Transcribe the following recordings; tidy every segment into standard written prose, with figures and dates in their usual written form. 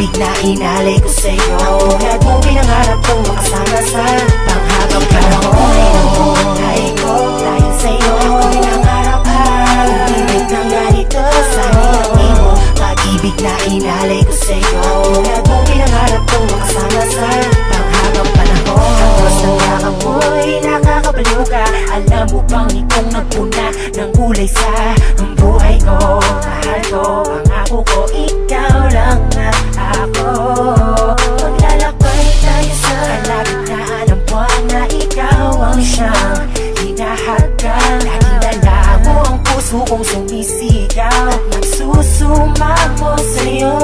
pag-ibig na inalay ko sa'yo. Ang tulad mong pinangarap kong makasama sa panghabang panahon. Ang buhay ko dahil sa'yo ako pinangarap ang pag-ibig ng ganito. Sana'y langin mo pag-ibig na inalay ko sa'yo. Ang tulad mong pinangarap kong makasama sa panghabang panahon. Ang Diyos ng yakap mo'y nakakabaliw ka. Alam mo bang ikong nagpuna ng kulay sa buhay ko? Mahal ko, pangako ko, ikaw lang ako. Maglalakbay tayo sa kalagitnaan ng buwan na ikaw ang siyang hinahagal. Laging dala mo ang puso kong sumisigaw at nagsusumamo sa'yo.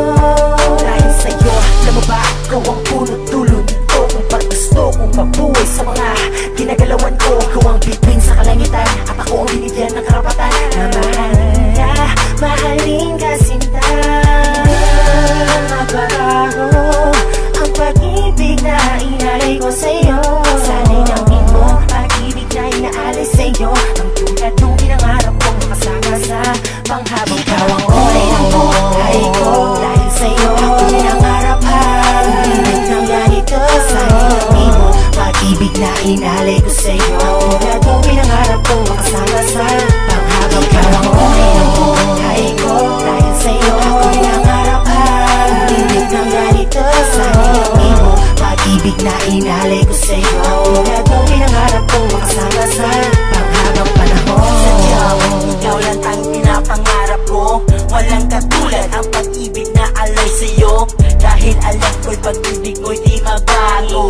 Dahil sa'yo, alam mo ba, ikaw ang punot dulo nito. Kung ba't gusto kong mabuhay sa mga ginagalawan ko. Ikaw ang bituin sa kalangitan at ako ang binigyan ng karapatan na mahal ka, mahalin ka sinta. Magbaraho ang pag-ibig na inalay ko sa'yo. Sana'y langin mo pag-ibig na inaalay sa'yo. Ang tulad nung pinangarap kong makasama sa panghabang ikaw ang kulay ng buhay ko. Dahil sa'yo ako pinangarap ang pag-ibig ng ganito. Sana'y langin mo pag-ibig na inalay ko sa'yo. Ang tulad nung pinangarap kong makasama sa panghabang panahon. Ikaw ang kulay ng buhay ko. Dahil sa'yo ako pinangarap ang pag-ibig ng ganito. Sana'y langin mo pag-ibig na inalay ko sa'yo. Ang tulad nung pinangarap kong makasama sa panghabang panahon. Sadyang ikaw lang ang pinapangarap ko. Walang katulad ang pag-ibig na alay sa'yo. Dahil alam ko'y pag-ibig mo'y di mabago.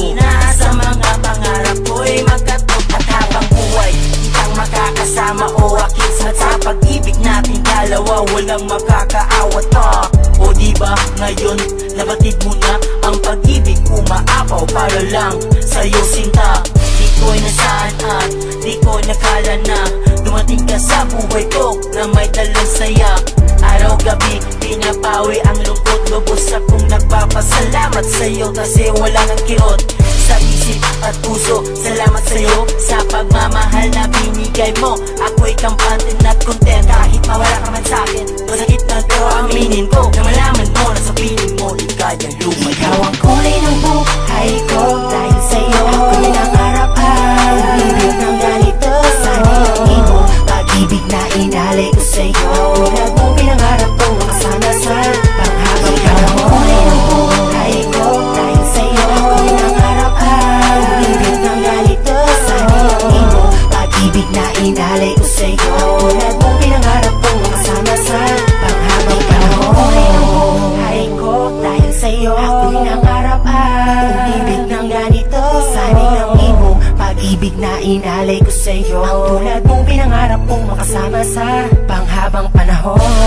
Sa mga pangarap ko'y magkatog at habang buhay kitang makakasama o akisat sa pag-ibig natin dalawa. Walang makakaawat pa. O diba ngayon nabatid mo na ang pag-ibig umaapaw para lang sa'yo sinta. Di ko'y nasaan at di ko nakala na dumating ka sa buhay ko na may dalang saya. Araw-gabi pinapawi ang lungkot. Lubos akong nagpapasalamat sa'yo kasi wala kang kirot sa isip at puso. Salamat sa'yo sa pagmamahal na binigay mo. Ako'y kampante at content kahit mawala ka man sa'kin. Masakit na pero aminin ko na malaman mo na sa piling mo ikayang lumayo. Ikaw ang kulay ng buhay ko. Dahil sa'yo ako pinangarap ang pag-ibig ng ganito. Sana'y langin mo pag-ibig na inalay ko sa'yo. Tulad mong pinangarap kong makasama sa panghabang panahon. Ikaw ang kulay ng buhay ko. Dahil sa'yo ako pinangarap ang pag-ibig ng ganito. Sana'y langin mo pag-ibig na inalay ko sa'yo. Tulad mong pinangarap kong makasama sa panghabang panahon. Ikaw ang kulay ng buhay ko. Dahil sa'yo ako pinangarap ang pag-ibig ng ganito. Sana'y langin mo pag-ibig na inalay ko sa'yo. Ang tulad mong pinangarap kong makasama sa panghabang panahon.